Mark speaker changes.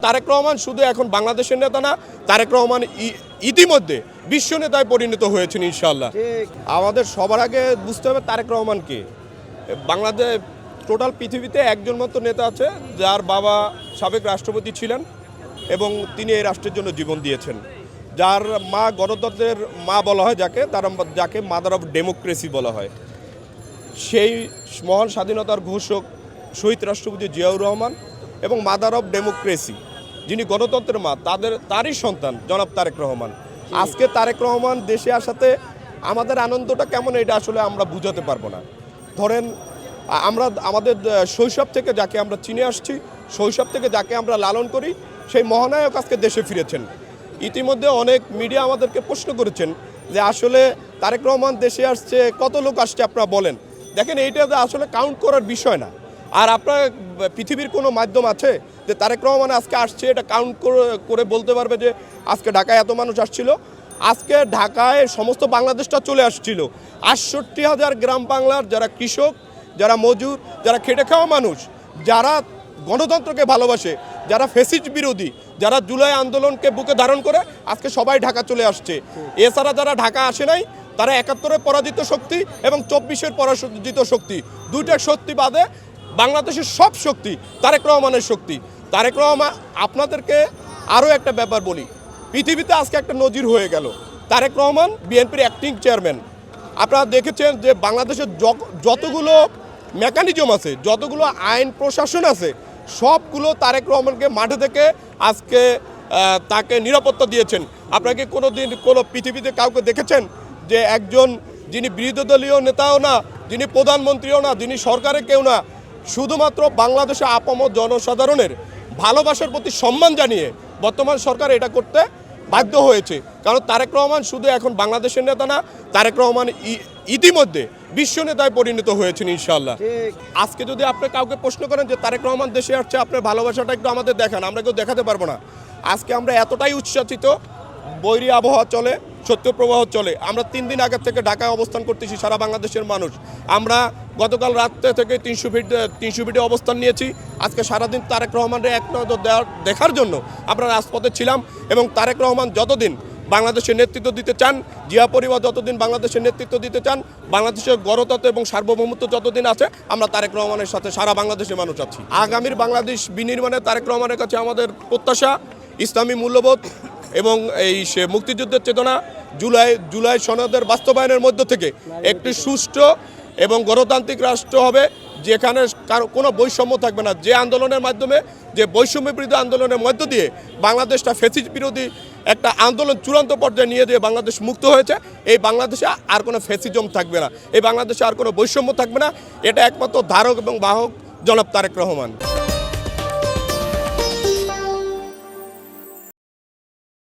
Speaker 1: তারেক রহমান শুধু এখন বাংলাদেশের নেতা না, তারেক রহমান ইতিমধ্যে বিশ্ব নেতায় পরিণত হয়েছেন ইনশাআল্লাহ। আমাদের সবার আগে বুঝতে হবে তারেক রহমান কে। বাংলাদেশ টোটাল পৃথিবীতে একজন মাত্র নেতা আছে যার বাবা সাবেক রাষ্ট্রপতি ছিলেন এবং তিনি এই রাষ্ট্রের জন্য জীবন দিয়েছেন, যার মা গণতন্ত্রের মা বলা হয়, যাকে মাদার অফ ডেমোক্রেসি বলা হয়। সেই মহান স্বাধীনতার ঘোষক শহীদ রাষ্ট্রপতি জিয়াউর রহমান এবং মাদার অফ ডেমোক্রেসি যিনি গণতন্ত্রের মা, তারই সন্তান জনাব তারেক রহমান। আজকে তারেক রহমান দেশে আসাতে আমাদের আনন্দটা কেমন এটা আসলে আমরা বুঝাতে পারবো না। ধরেন আমরা আমাদের শৈশব থেকে যাকে আমরা চিনে আসছি, শৈশব থেকে যাকে আমরা লালন করি, সেই মহানায়ক আজকে দেশে ফিরেছেন। ইতিমধ্যে অনেক মিডিয়া আমাদেরকে প্রশ্ন করেছেন যে আসলে তারেক রহমান দেশে আসছে, কত লোক আসছে আপনারা বলেন। দেখেন, এইটা আসলে কাউন্ট করার বিষয় না। আর আপনার পৃথিবীর কোনো মাধ্যম আছে যে তারেক রহমান আজকে আসছে এটা কাউন্ট করে বলতে পারবে যে আজকে ঢাকায় এত মানুষ আসছিল? আজকে ঢাকায় সমস্ত বাংলাদেশটা চলে আসছিল। ৬৮,০০০ গ্রাম বাংলার যারা কৃষক, যারা মজুর, যারা খেটে খাওয়া মানুষ, যারা গণতন্ত্রকে ভালোবাসে, যারা ফ্যাসিস্ট বিরোধী, যারা জুলাই আন্দোলনকে বুকে ধারণ করে আজকে সবাই ঢাকা চলে আসছে। এছাড়া যারা ঢাকা আসে নাই তারা ৭১-এর পরাজিত শক্তি এবং ২৪-এর পরাজিত শক্তি, দুইটা শক্তি বাদে বাংলাদেশের সব শক্তি তারেক রহমানের শক্তি। তারেক রহমান, আপনাদেরকে আরও একটা ব্যাপার বলি, পৃথিবীতে আজকে একটা নজির হয়ে গেল। তারেক রহমান বিএনপির অ্যাক্টিং চেয়ারম্যান। আপনারা দেখেছেন যে বাংলাদেশের যতগুলো মেকানিজম আছে, যতগুলো আইন প্রশাসন আছে, সবগুলো তারেক রহমানকে মাঠে থেকে আজকে তাকে নিরাপত্তা দিয়েছেন। আপনাকে কোনো দিন কোনো পৃথিবীতে কাউকে দেখেছেন যে একজন যিনি বিরোধী দলীয় নেতাও না, যিনি প্রধানমন্ত্রীও না, যিনি সরকারের কেউ না, শুধুমাত্র বাংলাদেশে আপামর জনসাধারণের ভালোবাসার প্রতি সম্মান জানিয়ে বর্তমান সরকার এটা করতে বাধ্য হয়েছে। কারণ তারেক রহমান শুধু এখন বাংলাদেশের নেতা না, তারেক রহমান ইতিমধ্যে বিশ্ব নেতায় পরিণত হয়েছেন ইনশাআল্লাহ। আজকে যদি আপনি কাউকে প্রশ্ন করেন যে তারেক রহমান দেশে আসছে, আপনার ভালোবাসাটা একটু আমাদের দেখান, আমরা কেউ দেখাতে পারবো না। আজকে আমরা এতটাই উচ্ছ্বাসিত, বৈরী আবহাওয়া চলে, সত্যপ্রবাহ চলে। আমরা 3 দিন আগের থেকে ঢাকায় অবস্থান করতেছি সারা বাংলাদেশের মানুষ। আমরা গতকাল রাত্রে থেকে 300 ফিটে অবস্থান নিয়েছি। আজকে সারাদিন তারেক রহমানের এক নজর দেখার জন্য আমরা রাজপথে ছিলাম। এবং তারেক রহমান যতদিন বাংলাদেশের নেতৃত্ব দিতে চান, জিয়া পরিবার যতদিন বাংলাদেশের নেতৃত্ব দিতে চান, বাংলাদেশের গণতন্ত্র এবং সার্বভৌমত্ব যতদিন আছে, আমরা তারেক রহমানের সাথে সারা বাংলাদেশের মানুষ আছি। আগামীর বাংলাদেশ বিনির্মাণে তারেক রহমানের কাছে আমাদের প্রত্যাশা, ইসলামী মূল্যবোধ এবং এই মুক্তিযুদ্ধের চেতনা, জুলাই সনদের বাস্তবায়নের মধ্য থেকে একটি সুষ্ঠু এবং গণতান্ত্রিক রাষ্ট্র হবে, যেখানে কোনো বৈষম্য থাকবে না। যে আন্দোলনের মাধ্যমে, যে বৈষম্য বিরোধী আন্দোলনের মধ্য দিয়ে বাংলাদেশটা ফ্যাসিস্ট বিরোধী একটা আন্দোলন চূড়ান্ত পর্যায়ে নিয়ে দিয়ে বাংলাদেশ মুক্ত হয়েছে, এই বাংলাদেশে আর কোনো ফ্যাসিজম থাকবে না, এই বাংলাদেশে আর কোনো বৈষম্য থাকবে না। এটা একমাত্র ধারক এবং বাহক জনাব তারেক রহমান।